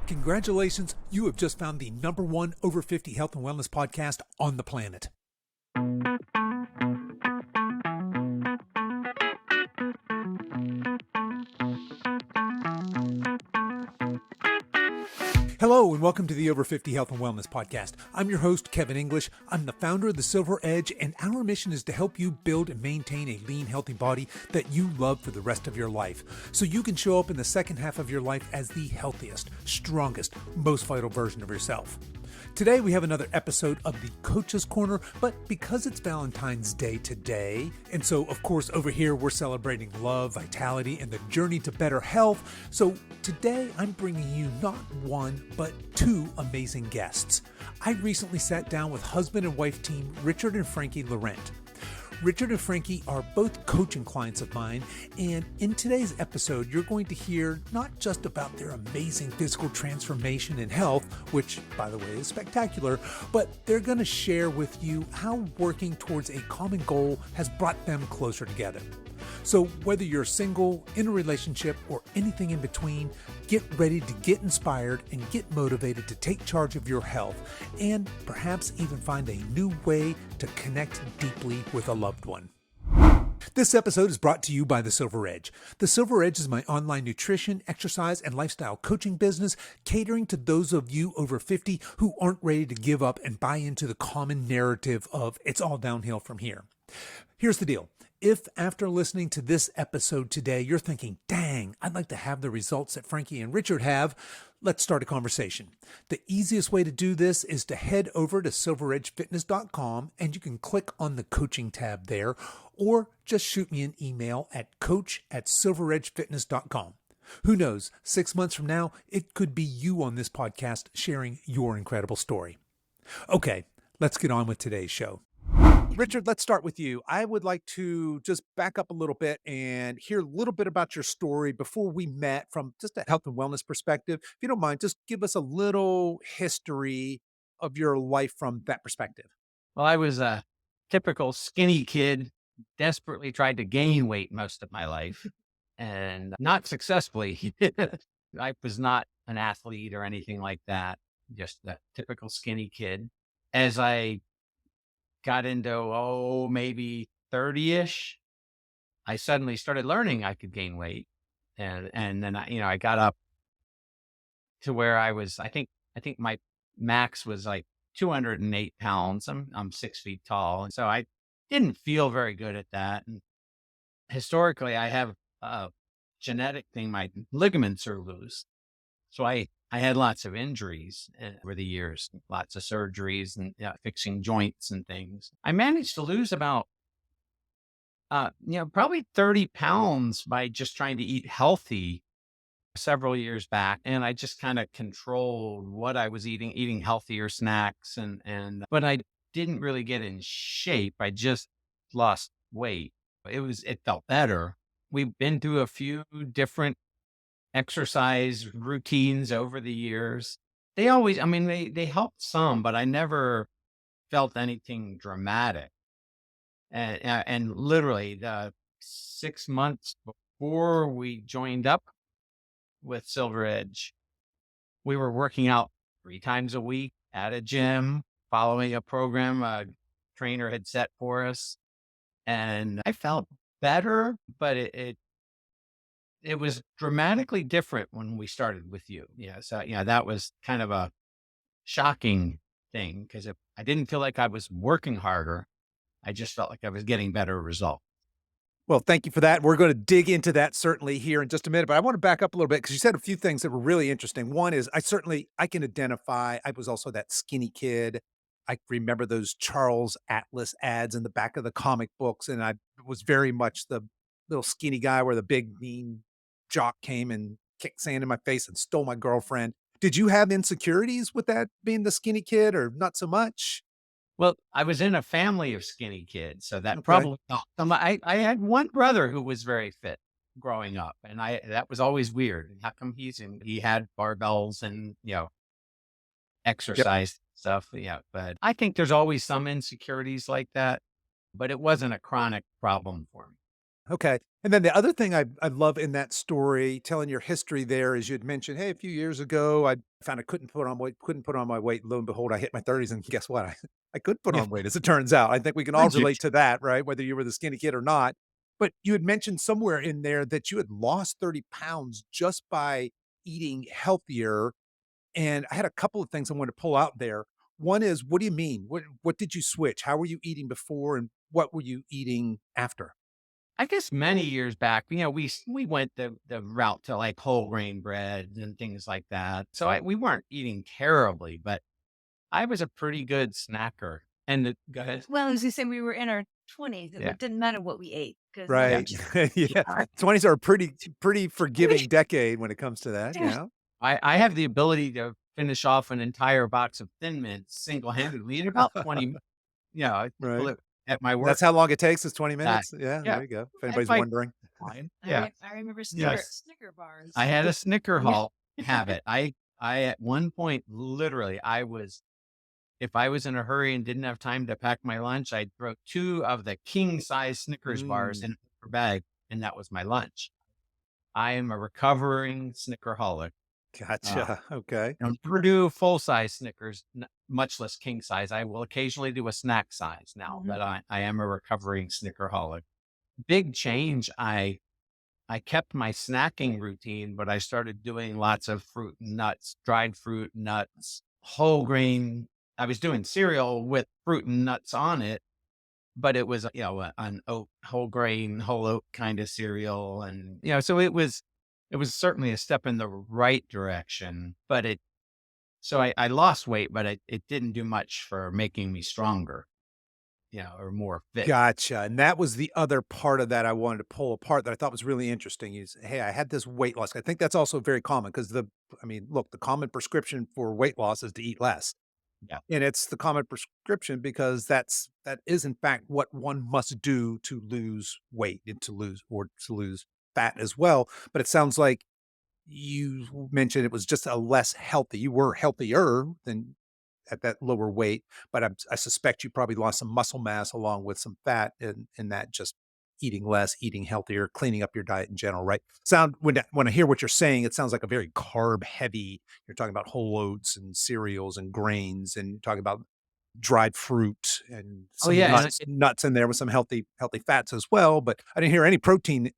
Congratulations, you have just found the number one over 50 health and wellness podcast on the planet. Hello and welcome to the Over 50 Health and Wellness Podcast. I'm your host, Kevin English. I'm the founder of the Silver Edge, and our mission is to help you build and maintain a lean, healthy body that you love for the rest of your life, so you can show up in the second half of your life as the healthiest, strongest, most vital version of yourself. Today we have another episode of the Coach's Corner, but because it's Valentine's Day today, and so of course over here we're celebrating love, vitality, and the journey to better health, so today I'm bringing you not one, but two amazing guests. I recently sat down with husband and wife team Richard and Frankie Laurent. Richard and Frankie are both coaching clients of mine, and in today's episode, you're going to hear not just about their amazing physical transformation and health, which, by the way, is spectacular, but they're going to share with you how working towards a common goal has brought them closer together. So whether you're single, in a relationship, or anything in between, get ready to get inspired and get motivated to take charge of your health and perhaps even find a new way to connect deeply with a loved one. This episode is brought to you by The Silver Edge. The Silver Edge is my online nutrition, exercise, and lifestyle coaching business, catering to those of you over 50 who aren't ready to give up and buy into the common narrative of it's all downhill from here. Here's the deal. If after listening to this episode today, you're thinking, dang, I'd like to have the results that Frankie and Richard have, let's start a conversation. The easiest way to do this is to head over to silveredgefitness.com and you can click on the coaching tab there, or just shoot me an email at coach@silveredgefitness.com. Who knows, 6 months from now, it could be you on this podcast sharing your incredible story. Okay, let's get on with today's show. Richard, let's start with you. I would like to just back up a little bit and hear a little bit about your story before we met from just a health and wellness perspective. If you don't mind, just give us a little history of your life from that perspective. Well, I was a typical skinny kid, desperately tried to gain weight most of my life and not successfully. I was not an athlete or anything like that, just a typical skinny kid. As I got into, maybe 30-ish, I suddenly started learning I could gain weight. And then I got up to where I was, I think my max was like 208 pounds. I'm 6 feet tall. And so I didn't feel very good at that. And historically, I have a genetic thing. My ligaments are loose. So I had lots of injuries over the years, lots of surgeries and fixing joints and things. I managed to lose about, probably 30 pounds by just trying to eat healthy several years back. And I just kind of controlled what I was eating healthier snacks. But I didn't really get in shape. I just lost weight. It felt better. We've been through a few different exercise routines over the years. They always, they helped some, but I never felt anything dramatic. And literally 6 months before we joined up with Silver Edge, we were working out 3 times a week at a gym, following a program a trainer had set for us. And I felt better, but it was dramatically different when we started with you. Yeah. So, that was kind of a shocking thing because I didn't feel like I was working harder. I just felt like I was getting better results. Well, thank you for that. We're going to dig into that certainly here in just a minute, but I want to back up a little bit because you said a few things that were really interesting. One is I can identify, I was also that skinny kid. I remember those Charles Atlas ads in the back of the comic books, and I was very much the little skinny guy where the big mean jock came and kicked sand in my face and stole my girlfriend. Did you have insecurities with that being the skinny kid or not so much? Well, I was in a family of skinny kids, so that Okay. probably helped. I had one brother who was very fit growing up, and that was always weird. How come he had barbells and exercise stuff? Yeah, but I think there's always some insecurities like that, but it wasn't a chronic problem for me. Okay. And then the other thing I love in that story, telling your history there, is you had mentioned, "Hey, a few years ago, I found I couldn't put on my weight. Lo and behold, I hit my 30s, and guess what? I could put Yeah, on weight, as it turns out." I think we can all would you? relate to that, right? Whether you were the skinny kid or not. But you had mentioned somewhere in there that you had lost 30 pounds just by eating healthier, and I had a couple of things I wanted to pull out there. One is, what do you mean? What did you switch? How were you eating before, and what were you eating after? I guess many years back, we went the route to like whole grain bread and things like that. So we weren't eating terribly, but I was a pretty good snacker. And go ahead. Well, as you say, we were in our 20s. Yeah. It didn't matter what we ate because Yeah. Right. lunch. Yeah. I, 20s are a pretty forgiving decade when it comes to that, yeah. I have the ability to finish off an entire box of Thin Mints single handedly in about 20 minutes. Right. Believe at my That's work. how long it takes, is 20 That, minutes? Yeah, yeah. there you go, if If anybody's I wondering. fine. Yeah. I remember Yes. Snicker bars. I had a Snicker Yeah. Hall habit. I at one point, literally, if I was in a hurry and didn't have time to pack my lunch, I'd throw 2 of the king size Snickers bars Mm, in a paper bag, and that was my lunch. I am a recovering Snickerholic. Uh, gotcha, okay. I don't ever do full size Snickers, much less king size. I will occasionally do a snack size now, Mhm. but I am a recovering Snickerholic. Big change. I kept my snacking routine, but I started doing lots of fruit and nuts, dried fruit, nuts, whole grain. I was doing cereal with fruit and nuts on it, but it was, an oat, whole grain, whole oat kind of cereal. And, so it was certainly a step in the right direction, but so I lost weight, but it didn't do much for making me stronger, or more fit. Gotcha, and that was the other part of that I wanted to pull apart that I thought was really interesting is, "Hey, I had this weight loss." I think that's also very common because I mean, look, the common prescription for weight loss is to eat less. Yeah. And it's the common prescription because that is in fact what one must do to lose weight and to lose fat as well. But it sounds like you mentioned it was just a less healthy. You were healthier than at that lower weight, but I suspect you probably lost some muscle mass along with some fat in that just eating less, eating healthier, cleaning up your diet in general, right? When I hear what you're saying, it sounds like a very carb heavy. You're talking about whole oats and cereals and grains, and you're talking about dried fruit and Oh, some yeah. nuts in there with some healthy fats as well. But I didn't hear any protein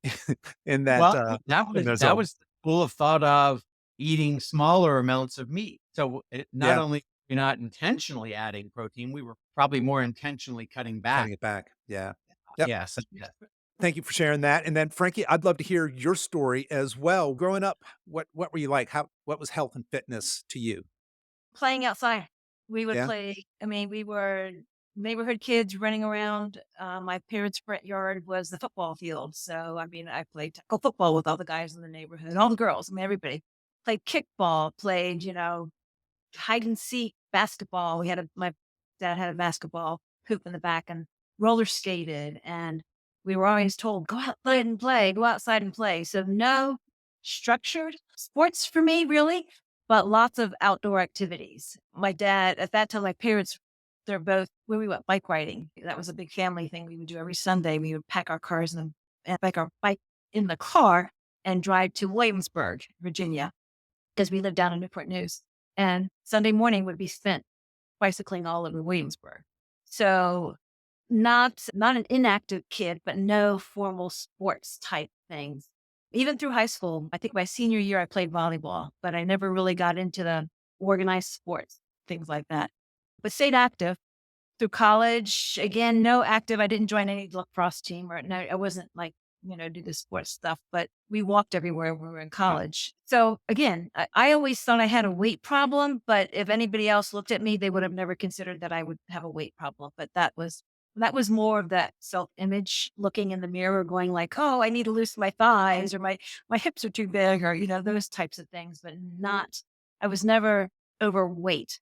in that Well, that in was there. that So was the school of thought of eating smaller amounts of meat. So not yeah, only you're not intentionally adding protein, we were probably more intentionally cutting cutting back. it back. Yeah. Yep. Yes. Yeah. Thank you for sharing that. And then Frankie, I'd love to hear your story as well. Growing up, what were you like? What was health and fitness to you? Playing outside. We would Yeah. play. I mean, we were neighborhood kids running around. My parents' front yard was the football field. So, I mean, I played tackle football with all the guys in the neighborhood, all the girls. I mean, everybody played kickball, played, hide and seek, basketball. My dad had a basketball hoop in the back and roller skated. And we were always told, go outside and play, go outside and play. So no structured sports for me, really, but lots of outdoor activities. My dad, at that time, my parents, they're both, when we went bike riding, that was a big family thing we would do every Sunday. We would pack our cars and pack our bike in the car and drive to Williamsburg, Virginia, because we lived down in Newport News. And Sunday morning would be spent bicycling all over Williamsburg. So not an inactive kid, but no formal sports type things. Even through high school, I think my senior year I played volleyball, but I never really got into the organized sports, things like that. But stayed active through college. Again, no active. I didn't join any lacrosse team or no, I wasn't like, do the sports stuff, but we walked everywhere when we were in college. So again, I always thought I had a weight problem, but if anybody else looked at me, they would have never considered that I would have a weight problem. But that was more of that self-image, looking in the mirror going like, oh, I need to loosen my thighs or my hips are too big or, those types of things, but I was never overweight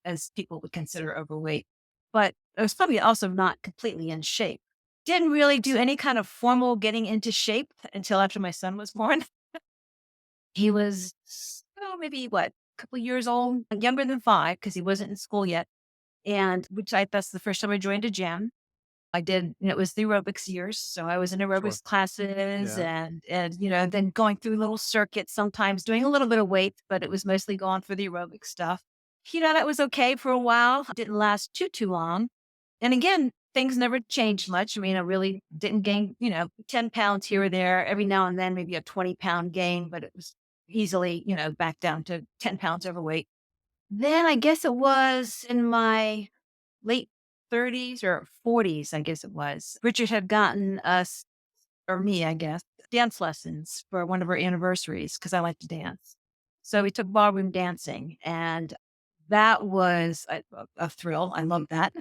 as people would consider overweight, but I was probably also not completely in shape. Didn't really do any kind of formal getting into shape until after my son was born. He was, maybe what, a couple years old, younger than 5, because he wasn't in school yet. And that's the first time I joined a gym. I did, it was the aerobics years. So I was in Sure. aerobics classes Yeah. and, then going through little circuits, sometimes doing a little bit of weight, but it was mostly going for the aerobic stuff. That was okay for a while. Didn't last too long. And again, things never changed much. I mean, I really didn't gain, 10 pounds here or there. Every now and then, maybe a 20-pound gain, but it was easily, back down to 10 pounds overweight. Then I guess it was in my late 30s or 40s, I guess it was. Richard had gotten us, or me, I guess, dance lessons for one of our anniversaries because I like to dance. So we took ballroom dancing, and that was a thrill. I love that.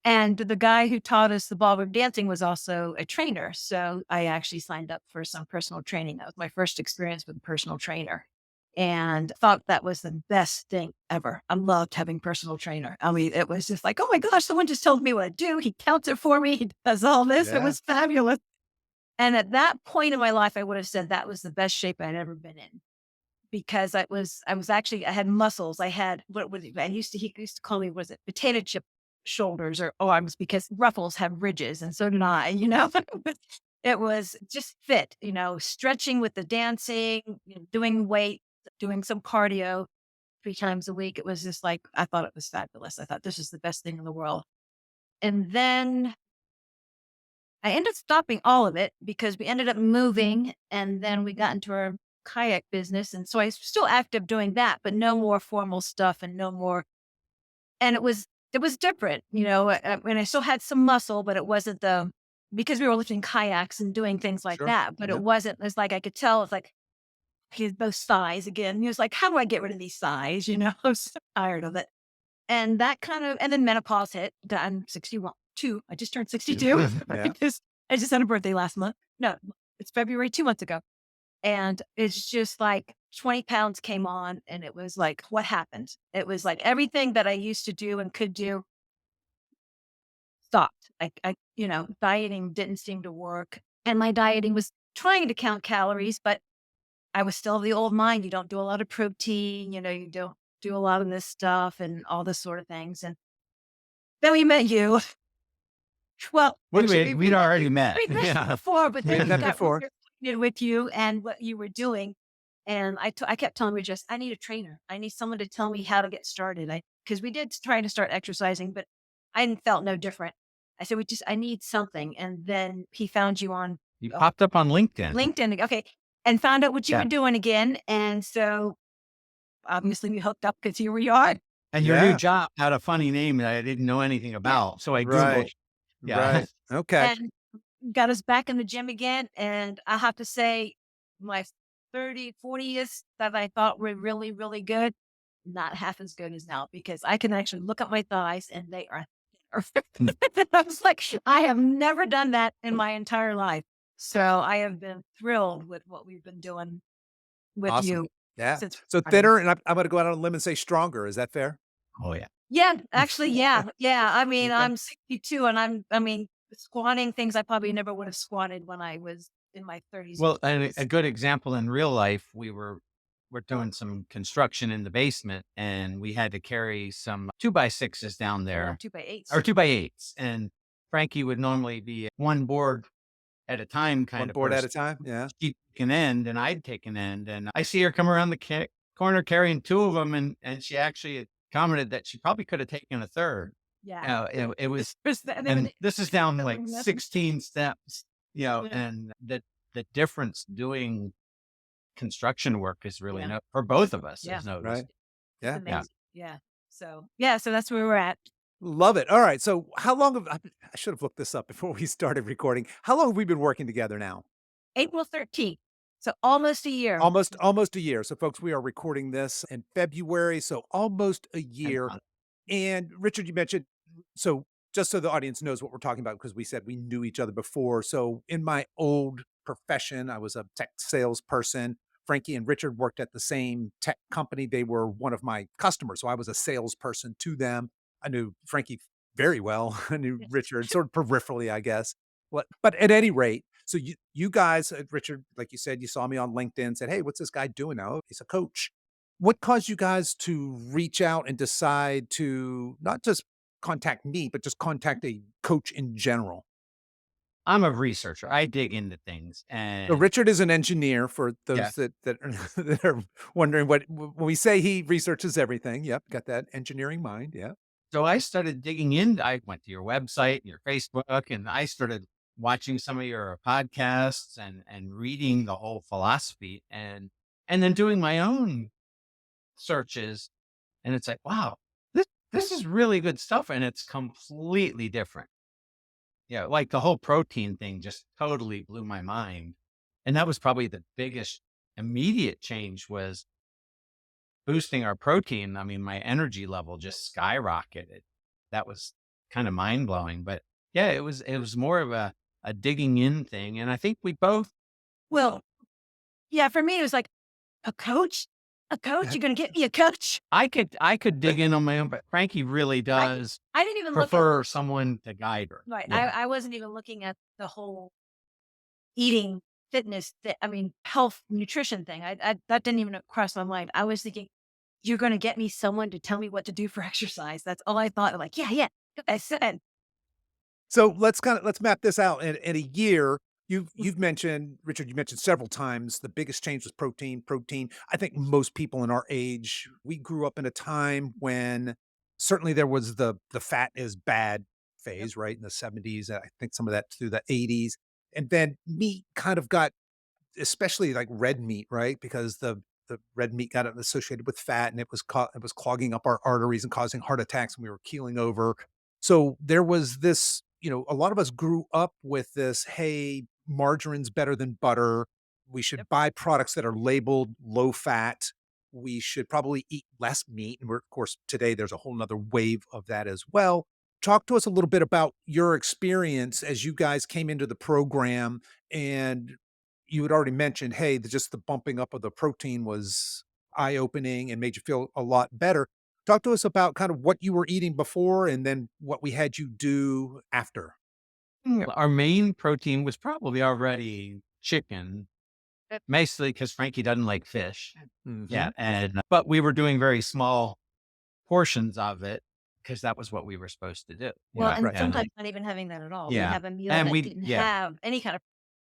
And the guy who taught us the ballroom dancing was also a trainer. So I actually signed up for some personal training. That was my first experience with a personal trainer and thought that was the best thing ever. I loved having personal trainer. I mean, it was just like, oh my gosh, someone just told me what to do. He counts it for me. He does all this. It Yeah. was fabulous. And at that point in my life, I would have said that was the best shape I'd ever been in because I had muscles. I had, what was it? He used to call me, was it potato chip shoulders or arms because ruffles have ridges. And so did I. But it was just fit, stretching with the dancing, doing weight, doing some cardio 3 times a week. It was just like, I thought it was fabulous. I thought this is the best thing in the world. And then I ended up stopping all of it because we ended up moving and then we got into our kayak business. And so I was still active doing that, but no more formal stuff and no more. And it was different, and I still had some muscle, but it wasn't because we were lifting kayaks and doing things like Sure. that. But Yeah. it wasn't, it's like I could tell, it's like, he's both thighs again. He was like, how do I get rid of these thighs? I'm so tired of it. And and then menopause hit. I'm 61, two. I just turned 62. Yeah. I just had a birthday last month. No, it's February, 2 months ago. And it's just like 20 pounds came on and it was like, what happened? It was like everything that I used to do and could do stopped. Dieting didn't seem to work. And my dieting was trying to count calories, but I was still of the old mind. You don't do a lot of protein, you don't do a lot of this stuff and all this sort of things. And then we met you. Well, actually, We'd already met. we met Yeah. before, but We then had we met got before. really acquainted with you and what you were doing. And I kept telling her just, I need a trainer. I need someone to tell me how to get started. Because we did try to start exercising, but felt no different. I said, I need something. And then he found you on You popped up on LinkedIn. LinkedIn. Okay. And found out what you Yeah. were doing again. And so obviously we hooked up because here we are. And your Yeah. new job had a funny name that I didn't know anything about. So I Googled. Right. Yeah. Right. Okay. And got us back in the gym again. And I have to say, my 30, 40th that I thought were really, really good, not half as good as now because I can actually look at my thighs and they are I was like, I have never done that in my entire life. So I have been thrilled with what we've been doing with Awesome. you Yeah. since. So thinner, and I'm going to go out on a limb and say stronger. Is that fair? Oh, yeah. Yeah, actually, yeah. Yeah. I mean, Okay. I'm 62 and squatting things I probably never would have squatted when I was in my 30s. Well, and a good example in real life, we're doing some construction in the basement and we had to carry some 2x6s down there 2x8s. or 2x8s. And Frankie would normally be one board at a time kind One of board at a person. time. Yeah. She'd take an end and I'd take an end. And I see her come around the corner carrying two of them. And she actually commented that she probably could have taken a third. Yeah. It was, And and this is down like nothing. 16 steps, Yeah. and the difference doing construction work is really Yeah. for both of us Yeah. is noticed. Right. Yeah. It's amazing. Yeah. So that's where we're at. Love it. All right. So how long have I should have looked this up before we started recording. How long have we been working together now? April 13th. So almost a year. Almost a year. So folks, we are recording this in February, so almost a year. And Richard, you mentioned, so just so the audience knows what we're talking about, because we said we knew each other before. So in my old profession, I was a tech salesperson. Frankie and Richard worked at the same tech company. They were one of my customers. So I was a salesperson to them. I knew Frankie very well. I knew Richard sort of peripherally, I guess. But at any rate, so you guys, Richard, like you said, you saw me on LinkedIn, said, hey, what's this guy doing now? He's a coach. What caused you guys to reach out and decide to not just contact me, but just contact a coach in general? I'm a researcher. I dig into things, So and Richard is an engineer for yeah. those that are, that are wondering when we say he researches everything. Yep, got that engineering mind. Yeah. So I started digging in. I went to your website, your Facebook, and I started watching some of your podcasts and reading the whole philosophy and then doing my own searches. And it's like, wow, this is really good stuff. And it's completely different. Yeah, like the whole protein thing just totally blew my mind. And that was probably the biggest immediate change was boosting our protein. I mean, my energy level just skyrocketed. That was kind of mind blowing. But yeah, it was more of a digging in thing. And I think we both Well, yeah, for me, it was like a coach, a coach. You're going to get me a coach. I could dig in on my own, but Frankie really I, does I didn't even look at, prefer someone to guide her. right. Yeah. I wasn't even looking at the whole eating fitness, I mean, health, nutrition thing. That didn't even cross my mind. I was thinking, you're going to get me someone to tell me what to do for exercise. That's all I thought. I'm like, yeah, I said. So let's map this out in a year. You've mentioned, Richard, you mentioned several times the biggest change was protein, protein. I think most people in our age, we grew up in a time when certainly there was the fat is bad Yep. phase, right? In the 70s. I think some of that through the 80s. And then meat kind of got, especially like red meat, right? Because the red meat got associated with fat and it was clogging up our arteries and causing heart attacks and we were keeling over. So there was this, a lot of us grew up with this, hey, margarine's better than butter. We Yep. should buy products that are labeled low fat. We should probably eat less meat. And of course, today there's a whole nother wave of that as well. Talk to us a little bit about your experience as you guys came into the program and you had already mentioned, hey, just the bumping up of the protein was eye-opening and made you feel a lot better. Talk to us about kind of what you were eating before and then what we had you do after. Our main protein was probably already chicken, Yep. mostly because Frankie doesn't like fish. Yeah. Mhm. But we were doing very small portions of it because that was what we were supposed to do. Well, and Right. sometimes not even having that at all. We'd Yeah. have a meal And that didn't yeah, have any kind of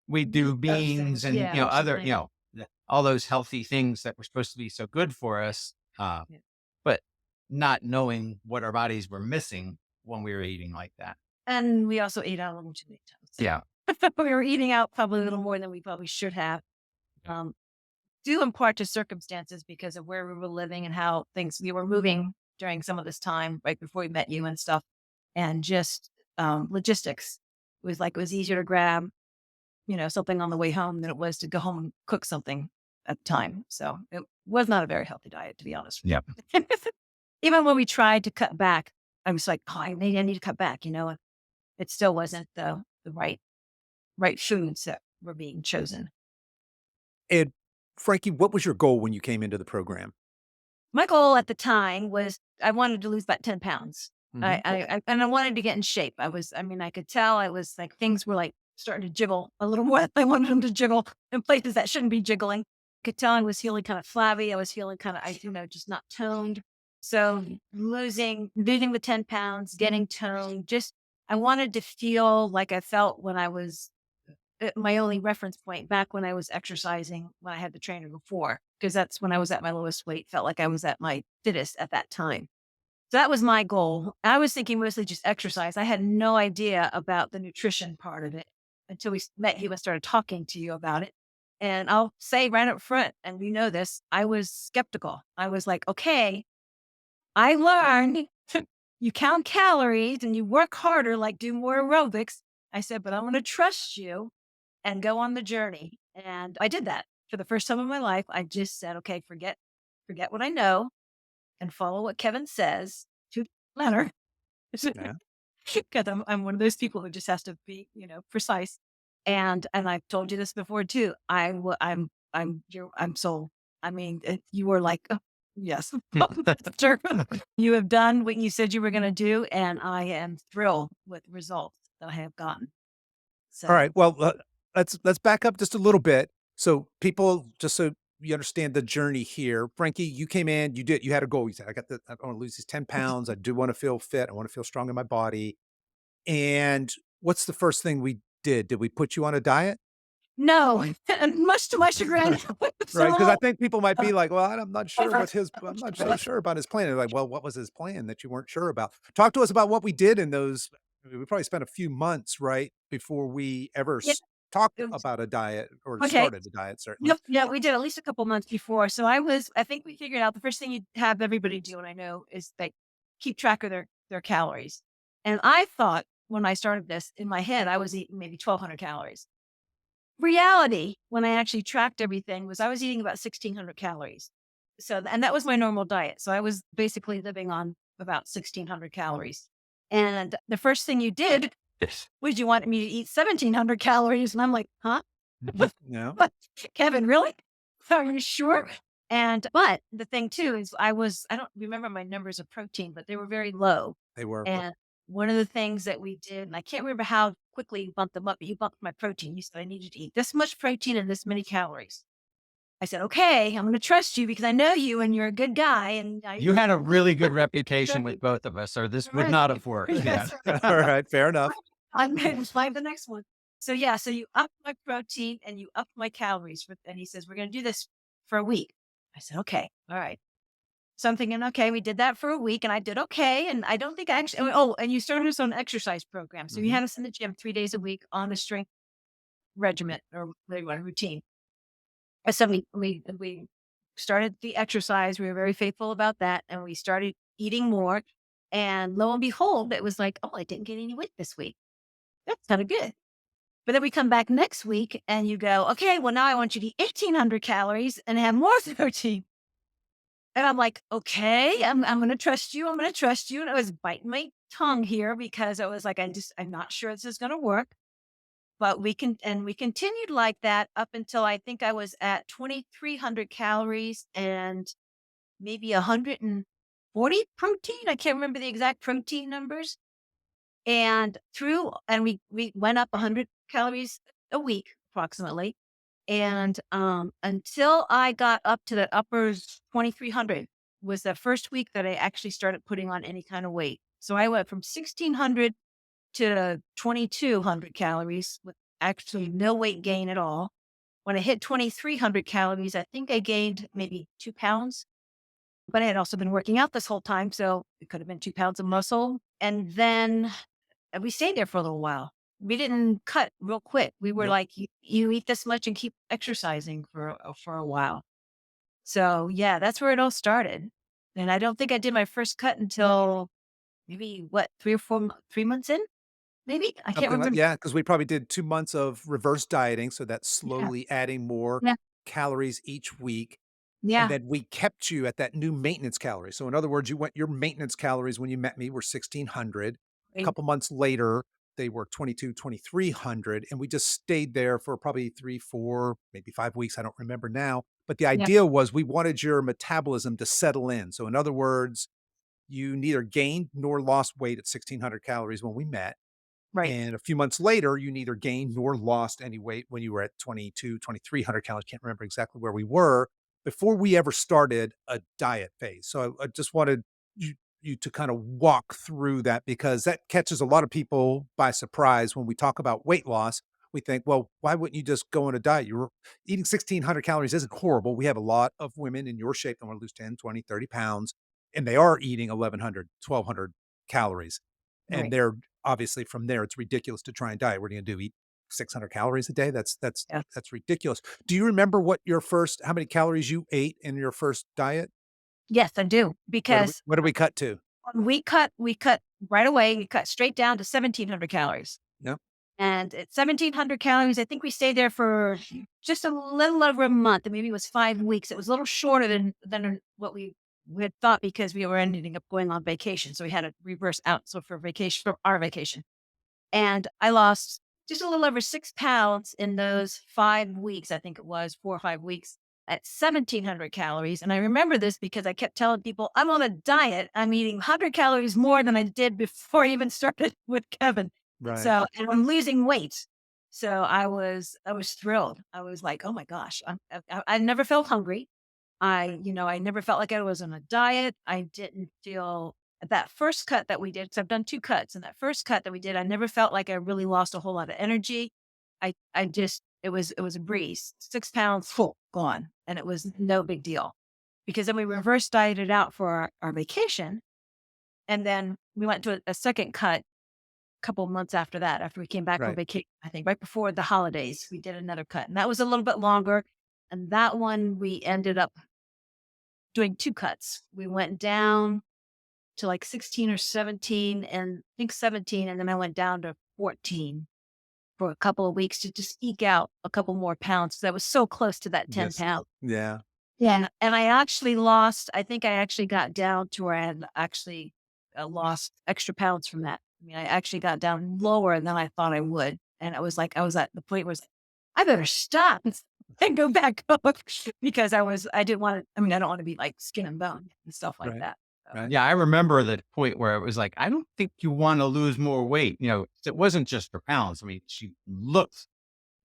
we do those beans things. and, Yeah. Or other, something. all those healthy things that were supposed to be so good for us. Yeah. But not knowing what our bodies were missing when we were eating like that. And we also ate out a little too many times. Yeah. We were eating out probably a little more than we probably should have. Um, due in part to circumstances because of where we were living and how we were moving during some of this time right before we met you and stuff, and just logistics. It was easier to grab, something on the way home than it was to go home and cook something at the time. So it was not a very healthy diet, to be honest. Yeah. Even when we tried to cut back, I was like, oh, I need to cut back. It still wasn't the right foods that were being chosen. And Frankie, what was your goal when you came into the program? My goal at the time was I wanted to lose about 10 pounds. Mhm. And I wanted to get in shape. I could tell I was like, things were like starting to jiggle a little more. I wanted them to jiggle in places that shouldn't be jiggling. Could tell I was feeling kind of flabby. I was feeling kind of, just not toned. So losing the 10 pounds, getting toned, I wanted to feel like I felt when I was my only reference point back when I was exercising when I had the trainer before, because that's when I was at my lowest weight, felt like I was at my fittest at that time. So that was my goal. I was thinking mostly just exercise. I had no idea about the nutrition part of it until we met you and started talking to you about it. And I'll say right up front, and we know this, I was skeptical. I was like, okay, I learned you count calories and you work harder, like do more aerobics. I said, but I'm going to trust you and go on the journey. And I did that for the first time in my life. I just said, okay, forget what I know and follow what Kevin says to the letter. Yeah. Because I'm one of those people who just has to be, precise. And I've told you this before too. I'm sold. I mean, you were like, oh, yes, sure. You have done what you said you were going to do, and I am thrilled with the results that I have gotten. So, All right. Well, let's back up just a little bit. So people, just so we understand the journey here. Frankie, you came in, you had a goal. You said, I want to lose these 10 pounds. I do want to feel fit. I want to feel strong in my body. And what's the first thing we did? Did we put you on a diet? No, and much to my chagrin. Right? Because I So, think people might uh, be like, well, I'm not sure I'm not so sure about his plan. They're like, well, what was his plan that you weren't sure about? Talk to us about what we did in those. We probably spent a few months, right, before we ever yeah, talked it was- about a diet or okay. started a diet, certainly. Yep. Yeah, we did at least a couple months before. So I think we figured out the first thing you have everybody do, and I know, is they keep track of their calories. And I thought when I started this in my head, I was eating maybe 1,200 calories. Reality, when I actually tracked everything, was I was eating about 1,600 calories. So, and that was my normal diet. So I was basically living on about 1,600 calories. And the first thing you did Yes. was you wanted me to eat 1,700 calories. And I'm like, huh? No. But Kevin, really? Are you sure? But the thing too is I don't remember my numbers of protein, but they were very low. They were. And one of the things that we did, and I can't remember how quickly you bumped them up, but you bumped my protein. You said, I need you to eat this much protein and this many calories. I said, okay, I'm going to trust you because I know you and you're a good guy. And You had a really good reputation with both of us, or this would not have worked. Yeah. All right, fair enough. I'm going to find the next one. So yeah, so you up my protein and you up my calories. And he says, we're going to do this for a week. I said, okay, all right. So I'm thinking, okay, we did that for a week and I did okay. And I don't think I actually, and you started us on an exercise program. So you had us in the gym 3 days a week on a strength regiment or whatever you want, routine. And so we started the exercise. We were very faithful about that. And we started eating more. And lo and behold, it was like, oh, I didn't get any weight this week. That's kind of good. But then we come back next week and you go, okay, well, now I want you to eat 1,800 calories and have more protein. And I'm like, okay, I'm going to trust you. I'm going to trust you. And I was biting my tongue here because I was like, I'm not sure this is going to work. But we continued like that up until I think I was at 2,300 calories and maybe 140 protein. I can't remember the exact protein numbers. And we went up 100 calories a week approximately. And until I got up to the upper 2,300 was the first week that I actually started putting on any kind of weight. So I went from 1,600 to 2,200 calories with actually no weight gain at all. When I hit 2,300 calories, I think I gained maybe 2 pounds, but I had also been working out this whole time. So it could have been 2 pounds of muscle. And then we stayed there for a little while. We didn't cut real quick. We were Nope. like, you eat this much and keep exercising for a while. So yeah, that's where it all started. And I don't think I did my first cut until maybe 3 months in, maybe. I can't remember. Yeah, because we probably did 2 months of reverse dieting, so that's Yeah, slowly adding more yeah, calories each week, and yeah. then we kept you at that new maintenance calorie. So in other words, your maintenance calories when you met me were 1,600. A Right. couple months later, they were 2,300, and we just stayed there for probably 3, 4, maybe 5 weeks, I don't remember now, but the Yeah, idea was we wanted your metabolism to settle in. So in other words, you neither gained nor lost weight at 1,600 calories when we met. right, And a few months later, you neither gained nor lost any weight when you were at 2,300 calories. Can't remember exactly where we were before we ever started a diet phase. So I just wanted you to kind of walk through that because that catches a lot of people by surprise when we talk about weight loss. We think, well, why wouldn't you just go on a diet? You're eating 1,600 calories isn't horrible. We have a lot of women in your shape that want to lose 10, 20, 30 pounds, and they are eating 1,100, 1,200 calories. And right. they're obviously from there, it's ridiculous to try and diet. What are you gonna do? Eat 600 calories a day? Yeah. That's ridiculous. Do you remember how many calories you ate in your first diet? Yes, I do. Because What did we cut to? when we cut right away. We cut straight down to 1,700 calories. Yep. And at 1,700 calories, I think we stayed there for just a little over a month. And maybe it was 5 weeks. It was a little shorter than what we had thought because we were ending up going on vacation. So we had to reverse out. So for our vacation. And I lost just a little over 6 pounds in those 5 weeks. I think it was 4 or 5 weeks at 1,700 calories. And I remember this because I kept telling people, I'm on a diet. I'm eating 100 calories more than I did before I even started with Kevin. Right. So, and I'm losing weight. So I was thrilled. I was like, "Oh my gosh." I never felt hungry. I never felt like I was on a diet. I didn't feel that first cut that we did, 'cause I've done 2 cuts, and that first cut that we did, I never felt like I really lost a whole lot of energy. I just it was a breeze. 6 pounds, full, gone, and it was no big deal. Because then we reverse dieted out for our vacation, and then we went to a second cut couple months after that, after we came back from Right. vacation, I think right before the holidays, we did another cut, and that was a little bit longer. And that one, we ended up doing 2 cuts. We went down to like 16 or 17, and I think 17, and then I went down to 14 for a couple of weeks to just eke out a couple more pounds, 'cause I was so close to that 10 Yes. pound. Yeah. Yeah, and I actually lost, I think I actually got down to where I had actually, lost extra pounds from that. I mean, I actually got down lower than I thought I would, and I was like, I was at the point where it's, "I better stop and go back up," because I didn't wanna, I mean, I don't wanna be like skin and bone and stuff like Right. that. So, Right. Yeah, I remember the point where it was like, I don't think you want to lose more weight. It wasn't just her pounds. I mean, she looked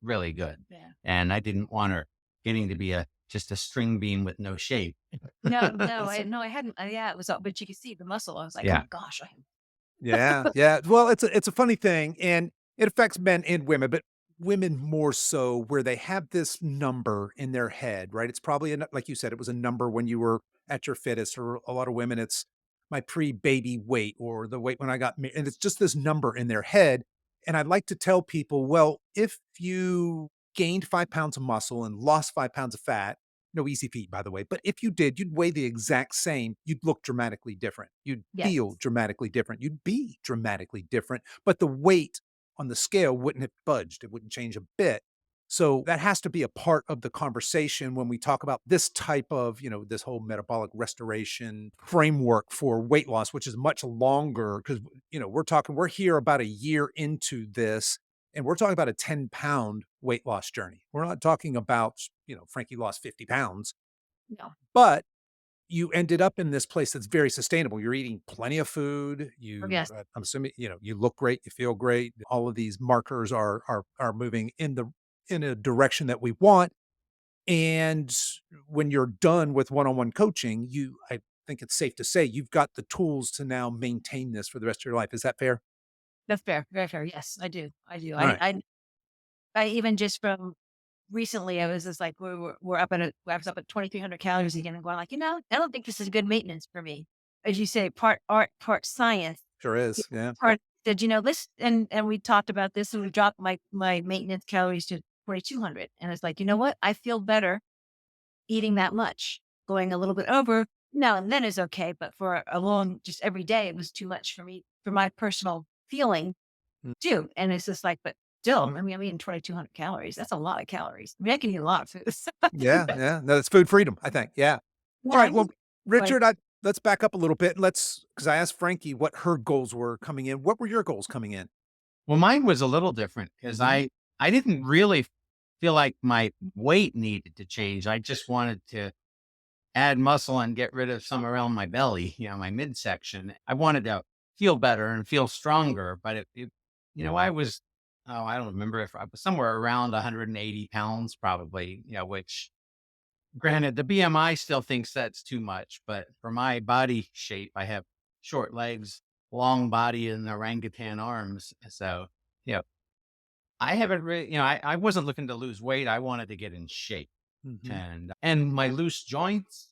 really good, yeah. and I didn't want her getting to be just a string bean with no shape. No, no, I hadn't, yeah, it was up, but you could see the muscle. I was like, "Oh Yeah. my gosh, I am." Yeah, yeah. Well, it's a funny thing, and it affects men and women, but women more so where they have this number in their head, right? It's probably like you said, it was a number when you were at your fittest, or a lot of women, it's my pre-baby weight or the weight when I got married, and it's just this number in their head. And I'd like to tell people, well, if you gained 5 pounds of muscle and lost 5 pounds of fat, no easy feat, by the way. But if you did, you'd weigh the exact same. You'd look dramatically different. You'd Yes. feel dramatically different. You'd be dramatically different. But the weight on the scale wouldn't have budged. It wouldn't change a bit. So that has to be a part of the conversation when we talk about this type of, this whole metabolic restoration framework for weight loss, which is much longer because, we're here about a year into this, and we're talking about a 10-pound weight loss journey. We're not talking about, Frankie lost 50 pounds, No. but you ended up in this place that's very sustainable. You're eating plenty of food. Yes. I'm assuming, you look great, you feel great. All of these markers are moving in a direction that we want. And when you're done with one-on-one coaching, I think it's safe to say you've got the tools to now maintain this for the rest of your life. Is that fair? That's fair, very fair. Yes, I do. I do. All right. I even just from recently, I was just like, we're up at I was up at 2,300 calories again, and going like, I don't think this is good maintenance for me. As you say, part art, part science. Sure You is. Yeah. Part said, this, and we talked about this, and we dropped my maintenance calories to 2,200, and it's like, you know what? I feel better eating that much. Going a little bit over now and then is okay, but for a long, just every day, it was too much for me, for my personal feeling Mm. too. And it's just like, but still, I mean, I'm eating 2,200 calories. That's a lot of calories. I mean, I can eat a lot of food. Yeah. Yeah. No, it's food freedom, I think. Yeah. All Yeah, right. Well, Richard, let's back up a little bit. Because I asked Frankie what her goals were coming in. What were your goals coming in? Well, mine was a little different because Mhm. I didn't really feel like my weight needed to change. I just wanted to add muscle and get rid of some around my belly, my midsection. I wanted to feel better and feel stronger, but I was, oh, I don't remember if I was somewhere around 180 pounds probably, which granted the BMI still thinks that's too much, but for my body shape, I have short legs, long body and orangutan arms. So, you know, I haven't really, I wasn't looking to lose weight. I wanted to get in shape Mhm. and my loose joints.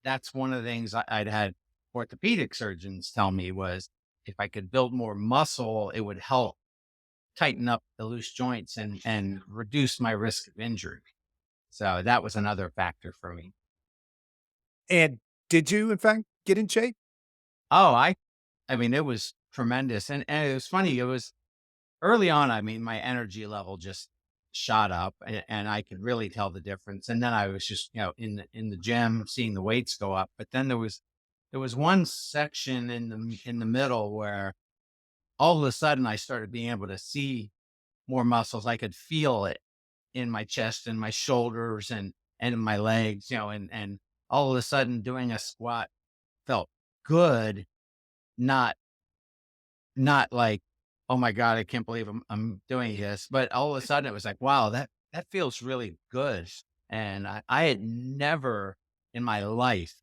That's one of the things I'd had orthopedic surgeons tell me was if I could build more muscle, it would help tighten up the loose joints and reduce my risk of injury. So that was another factor for me. And did you, in fact, get in shape? Oh, I mean, it was tremendous. And it was funny. It was early on. I mean, my energy level just shot up and I could really tell the difference. And then I was just, in the gym, seeing the weights go up. But then there was one section in the middle where all of a sudden I started being able to see more muscles. I could feel it in my chest and my shoulders and in my legs, and all of a sudden doing a squat felt good, not not like oh my God, I can't believe I'm doing this. But all of a sudden it was like, wow, that feels really good. And I had never in my life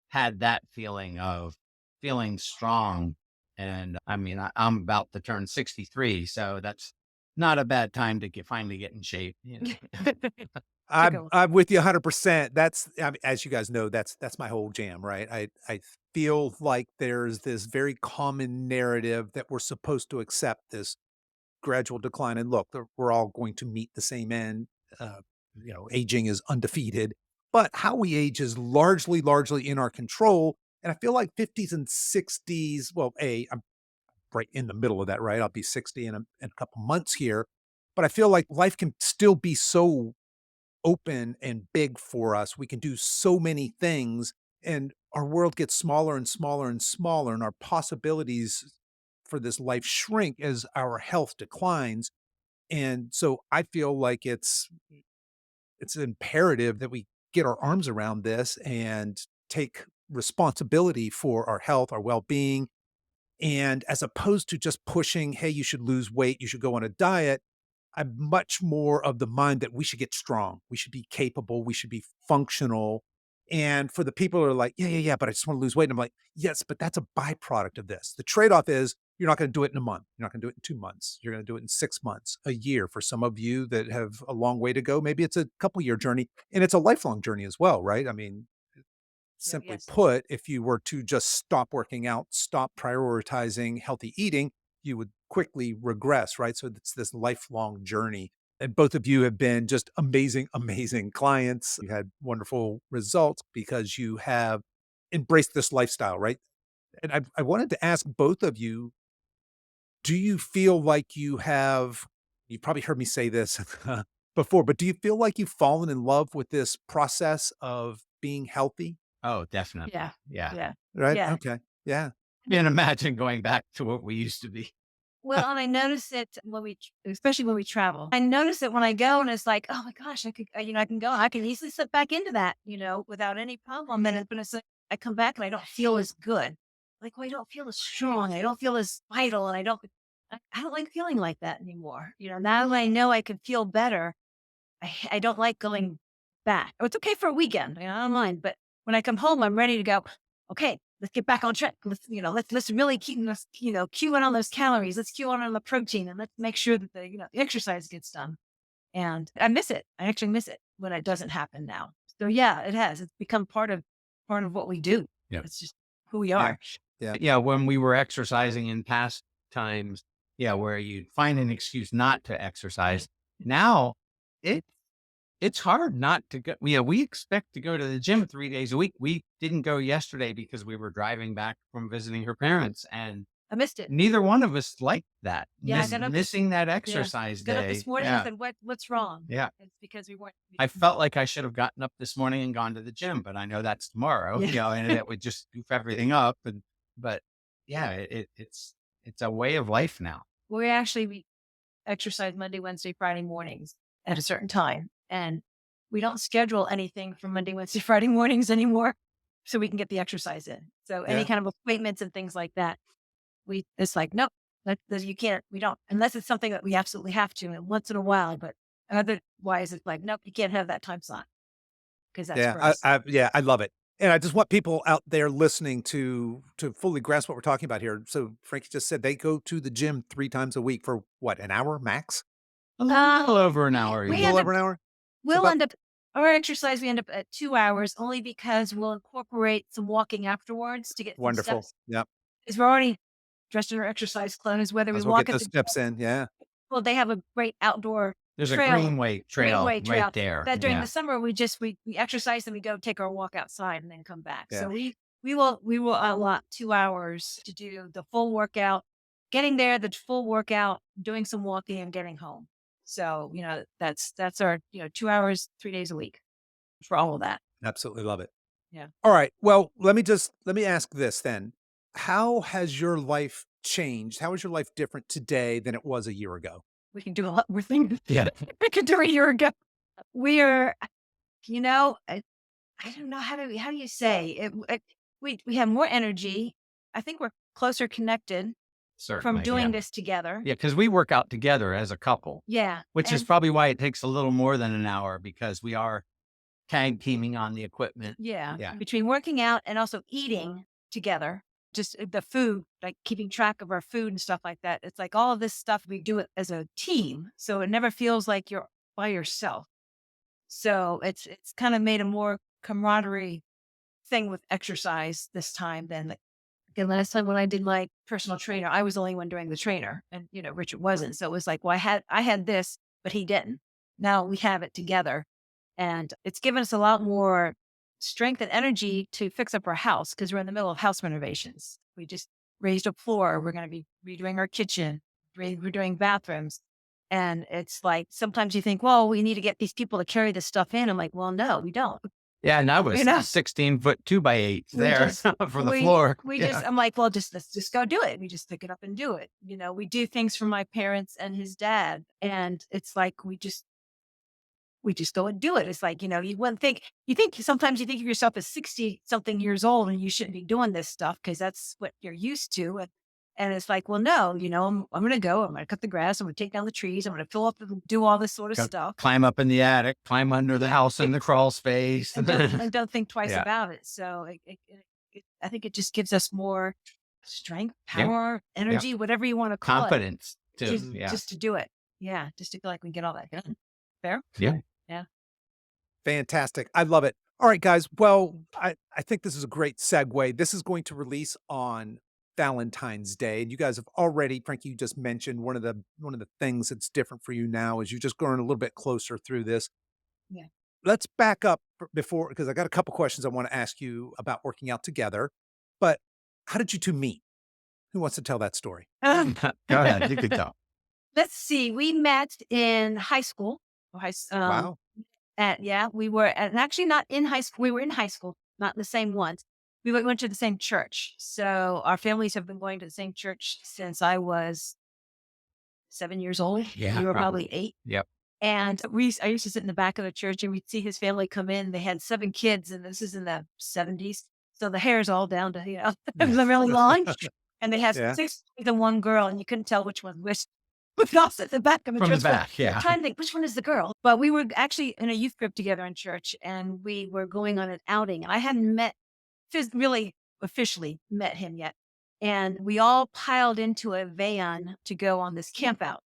had that feeling of feeling strong. And I mean, I'm about to turn 63, so that's not a bad time to finally get in shape. To I'm go. I'm with you 100%. That's I mean, as you guys know, that's my whole jam, right? I feel like there's this very common narrative that we're supposed to accept this gradual decline. And look, we're all going to meet the same end. Uh, aging is undefeated, but how we age is largely in our control. And I feel like 50s and 60s. Well, I'm right in the middle of that, right? I'll be 60 in a couple months here, but I feel like life can still be so open and big for us. We can do so many things, and our world gets smaller and smaller and smaller, and our possibilities for this life shrink as our health declines. And so I feel like it's imperative that we get our arms around this and take responsibility for our health, our well-being, and as opposed to just pushing, hey, you should lose weight, you should go on a diet. I'm much more of the mind that we should get strong. We should be capable. We should be functional. And for the people who are like, yeah, but I just want to lose weight. And I'm like, yes, but that's a byproduct of this. The trade off is you're not going to do it in a month. You're not going to do it in 2 months. You're going to do it in 6 months, a year. For some of you that have a long way to go, maybe it's a couple year journey and it's a lifelong journey as well, right? I mean, Yeah, simply yes. put, if you were to just stop working out, stop prioritizing healthy eating, you would quickly regress, right? So it's this lifelong journey. And both of you have been just amazing clients. You had wonderful results because you have embraced this lifestyle, right? And I wanted to ask both of you, do you feel like you've probably heard me say this before, but do you feel like you've fallen in love with this process of being healthy? Oh, definitely. Yeah. Yeah. Yeah. Right? Yeah. Okay. Yeah. Can't imagine going back to what we used to be. Well, and I notice it when especially when we travel. I notice it when I go, and it's like, oh my gosh, I could, I can go, I can easily slip back into that, without any problem. But it's like I come back and I don't feel as good. Like, well, I don't feel as strong. I don't feel as vital, and I don't like feeling like that anymore. Now that I know I can feel better, I don't like going back. Oh, it's okay for a weekend. I don't mind. But when I come home, I'm ready to go. Okay, let's get back on track. Let's really cue in on those calories. Let's cue on the protein, and let's make sure that the exercise gets done. And I miss it. I actually miss it when it doesn't happen now. So yeah, it has. It's become part of what we do. Yeah. It's just who we Yeah. are. Yeah. Yeah. When we were exercising in past times, yeah, where you'd find an excuse not to exercise. Now it it's hard not to go. Yeah, we expect to go to the gym 3 days a week. We didn't go yesterday because we were driving back from visiting her parents, and I missed it. neither one of us liked that. Yeah, I got up Missing that Yeah. exercise Got up day. this morning and Yeah. said, what's wrong? Yeah. It's because we weren't. I felt like I should have gotten up this morning and gone to the gym, but I know that's tomorrow, Yeah. and it would just goof everything up. But yeah, it's a way of life now. We exercise Monday, Wednesday, Friday mornings at a certain time. And we don't schedule anything for Monday, Wednesday, Friday mornings anymore so we can get the exercise in. So any Yeah. kind of appointments and things like that, it's like, nope, you can't, we don't, unless it's something that we absolutely have to, and once in a while, but otherwise it's like, nope, you can't have that time slot because that's for Yeah. us. I love it. And I just want people out there listening to fully grasp what we're talking about here. So Frankie just said they go to the gym 3 times a week for what, an hour max? A little over an hour. we A Yeah. end little up- over an hour? We'll about- end up our exercise. We end up at 2 hours only because we'll incorporate some walking afterwards to get some Wonderful. steps. Yep. Because we're already dressed in our exercise clothes, whether Might we as well walk get at those the steps in. Yeah. well, they have a great outdoor There's trail, a greenway trail greenway trail right there. that during Yeah. the summer we exercise and we go take our walk outside and then come back. Yeah. So we will allot 2 hours to do the full workout, getting there, the full workout, doing some walking and getting home. So, that's our, 2 hours, 3 days a week for all of that. Absolutely love it. Yeah. All right. Well, let me ask this then. How has your life changed? How is your life different today than it was a year ago? We can do a lot more things Yeah. we could do a year ago. We are, I don't know how do you say it, we have more energy. I think we're closer connected. Certainly, doing yeah. this together. Yeah, because we work out together as a couple, Yeah. which is And probably why it takes a little more than an hour because we are tag teaming on the equipment. yeah, Yeah. between working out and also eating together, just the food, like keeping track of our food and stuff like that. It's like all of this stuff, we do it as a team. So it never feels like you're by yourself. So it's kind of made a more camaraderie thing with exercise this time than like, again, last time when I did my personal trainer, I was the only one doing the trainer and, Richard wasn't. So it was like, well, I had this, but he didn't. Now we have it together and it's given us a lot more strength and energy to fix up our house because we're in the middle of house renovations. We just raised a floor. We're going to be redoing our kitchen, we're doing bathrooms. And it's like, sometimes you think, well, we need to get these people to carry this stuff in. I'm like, well, no, we don't. Yeah, and I was You know? 16-foot 2x8 We there just- for the floor. We Yeah. just, I'm like, well, let's just go do it. We just pick it up and do it. We do things for my parents and his dad. And it's like, we just go and do it. It's like, sometimes you think of yourself as 60 something years old and you shouldn't be doing this stuff because that's what you're used to. And it's like, well, no, I'm going to go, I'm going to cut the grass. I'm going to take down the trees. I'm going to fill up and do all this sort of Go stuff. Climb up in the attic, climb under the house in the crawl space. And don't think twice Yeah. about it. So I think it just gives us more strength, Yeah. power, energy, whatever you want to call Confidence it. too. Yeah. Just to do it. Yeah. Just to feel like we get all that done. Fair? Yeah. Yeah. Fantastic. I love it. All right, guys. Well, I think this is a great segue. This is going to release on Valentine's Day. And you guys have already, Frankie, you just mentioned one of the things that's different for you now is you're just going a little bit closer through this. Yeah. Let's back up before, because I got a couple questions I want to ask you about working out together. But how did you two meet? Who wants to tell that story? Go ahead. You could tell. Let's see. We met in high school. Wow. We were, and actually not in high school. We were in high school, not the same ones. We went to the same church. So our families have been going to the same church since I was 7 years old. Yeah, You were probably. probably 8. Yep. And I used to sit in the back of the church and we'd see his family come in. They had 7 kids and this is in the 70s. So the hair's all down to, it was really long. And they had Yeah. 6 boys and 1 girl and you couldn't tell which one was us at the back of the From church. the back, yeah. I'm trying to think which one is the girl. But we were actually in a youth group together in church and we were going on an outing. And I hadn't really officially met him yet. And we all piled into a van to go on this camp out.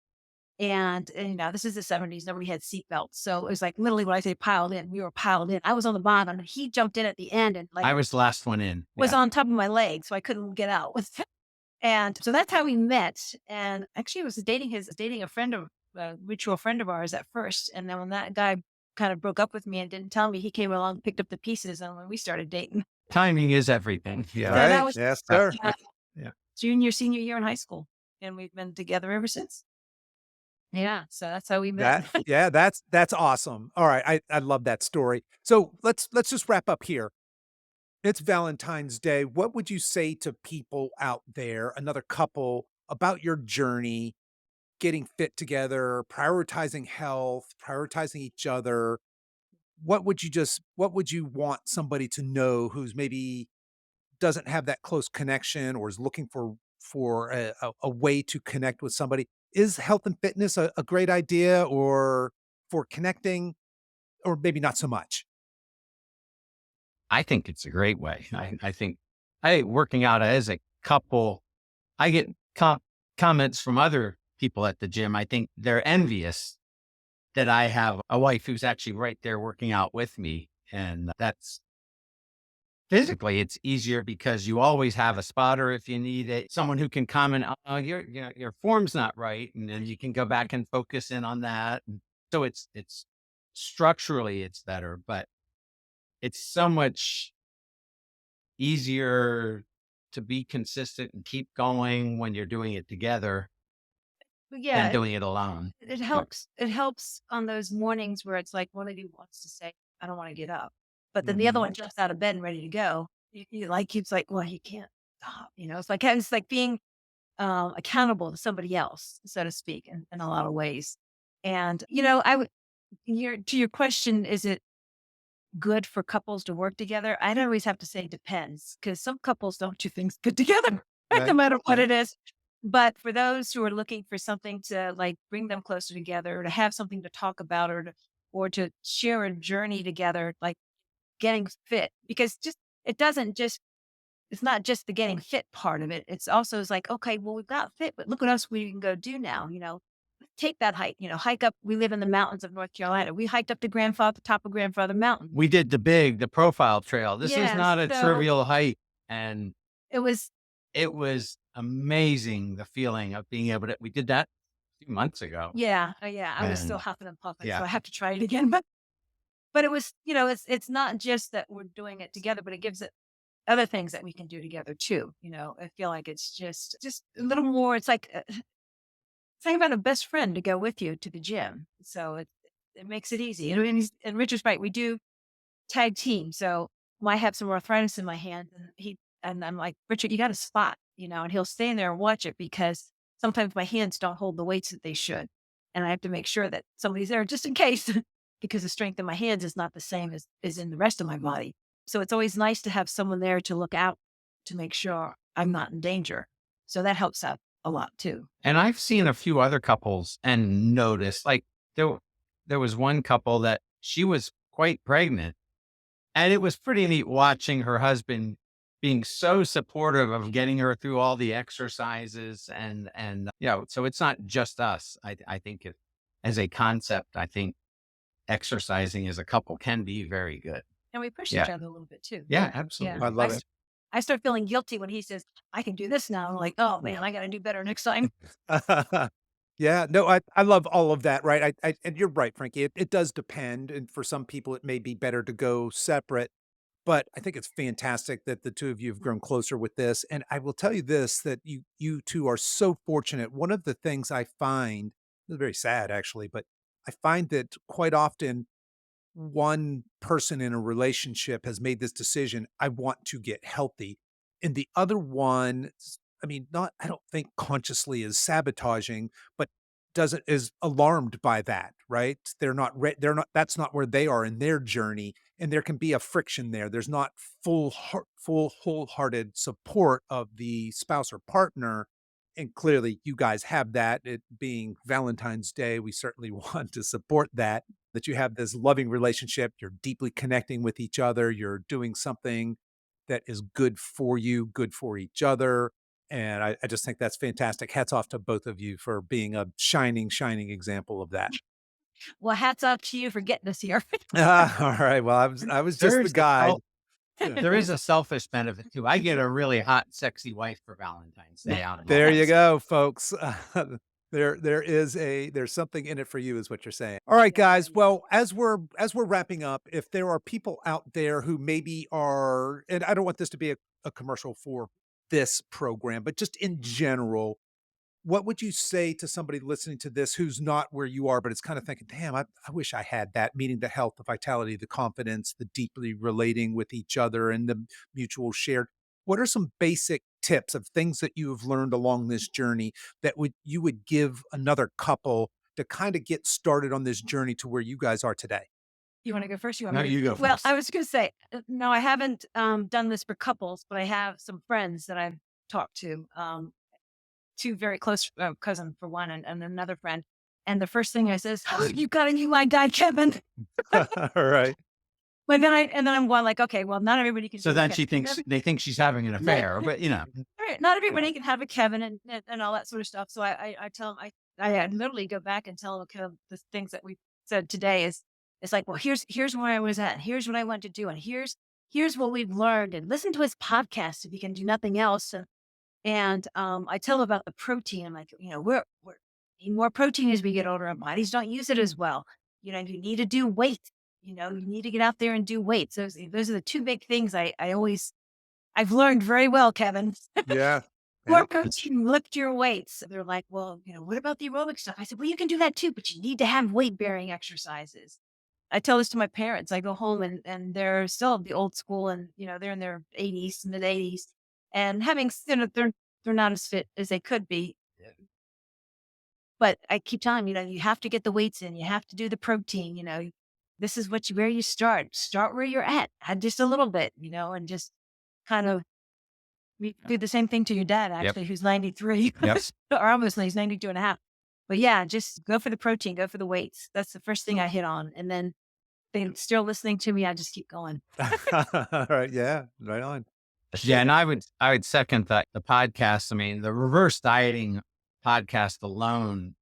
And this is the 70s. Nobody had seatbelts. So it was like literally when I say piled in, we were piled in. I was on the bottom and he jumped in at the end and I was the last one in. was Yeah. on top of my leg. So I couldn't get out. And so that's how we met. And actually I was dating a friend of a mutual friend of ours at first. And then when that guy kind of broke up with me and didn't tell me, he came along, picked up the pieces. And when we started dating, Timing is everything. Yeah. that Right? was- Yes, sir. junior, senior year in high school. And we've been together ever since. Yeah. So that's how we met. That's awesome. All right. I love that story. So let's just wrap up here. It's Valentine's Day. What would you say to people out there, another couple, about your journey, getting fit together, prioritizing health, prioritizing each other? What would you want somebody to know who's maybe doesn't have that close connection or is looking for a way to connect with somebody? Is health and fitness a great idea or for connecting, or maybe not so much? I think it's a great way. I think working out as a couple, I get comments from other people at the gym. I think they're envious that I have a wife who's actually right there working out with me. And that's physically, it's easier because you always have a spotter if you need it, someone who can comment, oh, your form's not right. And then you can go back and focus in on that. And so it's structurally, it's better, but it's so much easier to be consistent and keep going when you're doing it together than doing it alone. It helps. It helps on those mornings where it's like one of you wants to say, I don't want to get up. But then the other one jumps out of bed and ready to go. You keeps like, well, you can't stop. It's like being accountable to somebody else, so to speak, in a lot of ways. And, to your question, is it good for couples to work together? I'd always have to say depends, because some couples don't do things good together, no Right. matter what it is. But for those who are looking for something to like bring them closer together, or to have something to talk about, or to share a journey together, like getting fit, because just it doesn't just it's not just the getting fit part of it. It's also is like, okay, well, we've got fit, but look what else we can go do now. Take that hike, hike up. We live in the mountains of North Carolina. We hiked up to top of Grandfather Mountain. We did the profile trail. This is Yes. not a So trivial hike. And it was, it was amazing, the feeling of being able to, we did that a few months ago. yeah, yeah. I was still And huffing and puffing, so yeah, I have to try it again. But it was, it's not just that we're doing it together, but it gives it other things that we can do together too. I feel like it's just a little more. It's like think about a best friend to go with you to the gym. So it makes it easy. And Richard's right. We do tag team. So I have some arthritis in my hand, and I'm like, Richard, you got a spot, and he'll stay in there and watch it, because sometimes my hands don't hold the weights that they should. And I have to make sure that somebody's there just in case, because the strength in my hands is not the same as in the rest of my body. So it's always nice to have someone there to look out to make sure I'm not in danger. So that helps out a lot too. and I've seen a few other couples and noticed, like, there was one couple that she was quite pregnant, and it was pretty neat watching her husband being so supportive of getting her through all the exercises. And so it's not just us. I think as a concept, I think exercising as a couple can be very good. And we push Yeah. each other a little bit too. Yeah, absolutely. I love it. I start feeling guilty when he says, I can do this now. I'm like, oh man, I got to do better next time. Yeah, no, I love all of that, right? And you're right, Frankie. It does depend, and for some people, it may be better to go separate. But I think it's fantastic that the two of you have grown closer with this. And I will tell you this, that you two are so fortunate. One of the things I find, it's very sad actually, but I find that quite often one person in a relationship has made this decision, I want to get healthy. And the other one, I mean, not, I don't think consciously is sabotaging, but doesn't, is alarmed by that, right? They're not, that's not where they are in their journey. And there can be a friction there. There's not full wholehearted support of the spouse or partner. And clearly you guys have that. It being Valentine's Day, we certainly want to support that you have this loving relationship, you're deeply connecting with each other, you're doing something that is good for you, good for each other. And I just think that's fantastic. Hats off to both of you for being a shining example of that. Well, hats off to you for getting us here. All right. Well, I was just the There's a guide. There is a selfish benefit too. I get a really hot, sexy wife for Valentine's Day out of all There you this. go, folks. There's something in it for you is what you're saying. All right, guys. Well, as we're wrapping up, if there are people out there who maybe are, and I don't want this to be a commercial for this program, but just in general, what would you say to somebody listening to this who's not where you are, but it's kind of thinking, damn, I wish I had that, meaning the health, the vitality, the confidence, the deeply relating with each other and the mutual shared. What are some basic tips of things that you have learned along this journey that you would give another couple to kind of get started on this journey to where you guys are today? You want to go first? You want No, me you go Well, first. I was going to say, no, I haven't done this for couples, but I have some friends that I've talked to, two very close cousin for one, and another friend. And the first thing I says, oh, you got a new guy, Kevin. All right. But then I'm going like, okay, well, not everybody can. So do then Kevin. she thinks they think she's having an affair, but Right, not everybody can have a Kevin and all that sort of stuff. So I tell them, I literally go back and tell them kind of the things that we said today is it's like, well, here's where I was at, and here's what I want to do, and here's what we've learned, and listen to his podcast if you can do nothing else. And I tell them about the protein. I'm like, we're need more protein as we get older. Our bodies don't use it as well. You need to do weight. You need to get out there and do weights. Those are the two big things I've learned very well, Kevin. Yeah. More protein, lift your weights. They're like, well, what about the aerobic stuff? I said, well, you can do that too, but you need to have weight bearing exercises. I tell this to my parents. I go home and they're still the old school, and they're in their 80s, mid 80s, and they're not as fit as they could be. But I keep telling them, you have to get the weights in. You have to do the protein. This is where you start. Start where you're at. Add just a little bit, and just kind of We do the same thing to your dad, actually, who's 93, Yep. or almost, he's 92 and a half. But yeah, just go for the protein, go for the weights. That's the first thing I hit on. And then they're still listening to me. I just keep going. All right. Yeah. Right on. Yeah. And I would second that. The podcast, I mean, the reverse dieting podcast alone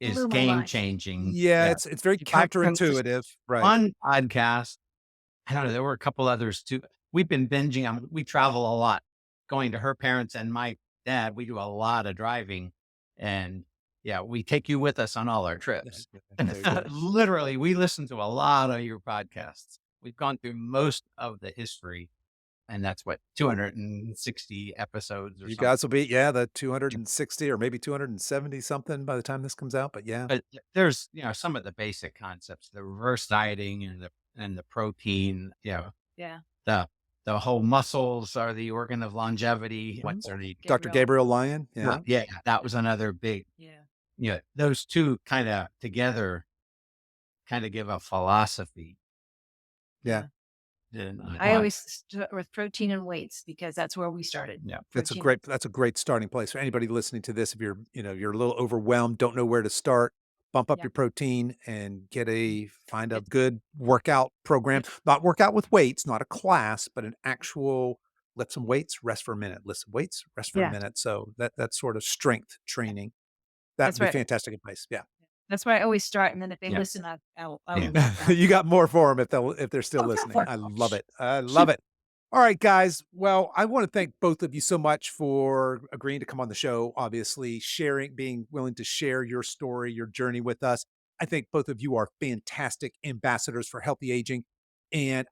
is Blew my game mind. changing. Yeah. It's very If I can just- counterintuitive. Right. One podcast. I don't know. There were a couple others too. We've been binging. We travel a lot, going to her parents and my dad. We do a lot of driving, and yeah, we take you with us on all our trips. There you go. Literally, we listen to a lot of your podcasts. We've gone through most of the history, and that's what 260 episodes or You something. guys will be, the 260 or maybe 270 something by the time this comes out. But yeah. But there's some of the basic concepts, the reverse dieting and the protein. Yeah. The whole muscles are the organ of longevity. What's their name? Dr. Gabriel Lyon. Yeah. Yeah, that was another big. Yeah. Those two kind of together kind of give a philosophy. Yeah. I always start with protein and weights because that's where we started. Yeah. That's Protein. a great starting place for anybody listening to this. If you're a little overwhelmed, don't know where to start, bump up Yeah. your protein and find a good workout program. Not workout with weights, not a class, but an actual lift some weights, rest for a minute, lift some weights, rest for a Yeah. minute. So that's sort of strength training. That'd That's be right. fantastic advice. Yeah. That's where I always start. And then if they Yeah. listen, I will. You got more for them if they're still Oh, listening. yeah. I love it. I love it. All right, guys. Well, I want to thank both of you so much for agreeing to come on the show, obviously being willing to share your story, your journey with us. I think both of you are fantastic ambassadors for healthy aging. And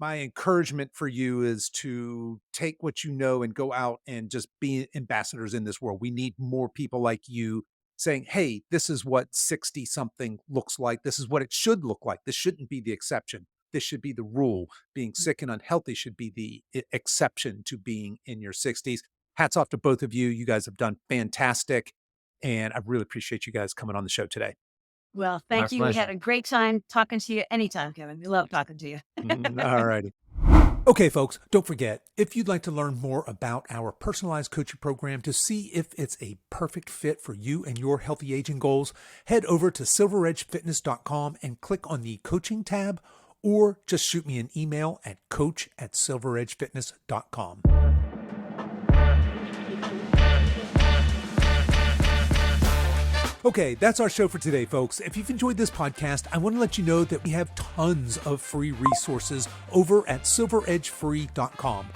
my encouragement for you is to take what you know and go out and just be ambassadors in this world. We need more people like you saying, hey, this is what 60 something looks like. This is what it should look like. This shouldn't be the exception. This should be the rule. Being sick and unhealthy should be the exception to being in your 60s. Hats off to both of you. You guys have done fantastic. And I really appreciate you guys coming on the show today. Well, thank you. We had a great time talking to you anytime, Kevin. We love talking to you. All righty. Okay, folks, don't forget, if you'd like to learn more about our personalized coaching program to see if it's a perfect fit for you and your healthy aging goals, head over to silveredgefitness.com and click on the coaching tab, or just shoot me an email at coach@silveredgefitness.com. Okay, that's our show for today, folks. If you've enjoyed this podcast, I want to let you know that we have tons of free resources over at silveredgefree.com.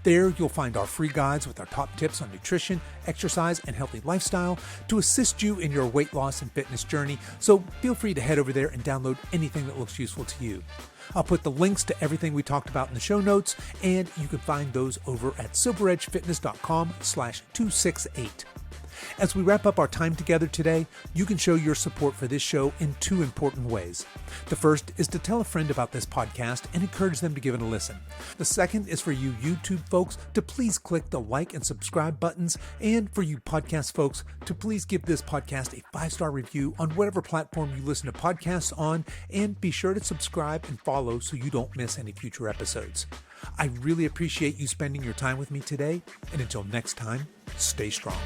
There, you'll find our free guides with our top tips on nutrition, exercise, and healthy lifestyle to assist you in your weight loss and fitness journey. So feel free to head over there and download anything that looks useful to you. I'll put the links to everything we talked about in the show notes, and you can find those over at silveredgefitness.com/268. As we wrap up our time together today, you can show your support for this show in two important ways. The first is to tell a friend about this podcast and encourage them to give it a listen. The second is for you YouTube folks to please click the like and subscribe buttons, and for you podcast folks to please give this podcast a 5-star review on whatever platform you listen to podcasts on, and be sure to subscribe and follow so you don't miss any future episodes. I really appreciate you spending your time with me today, and until next time, stay strong.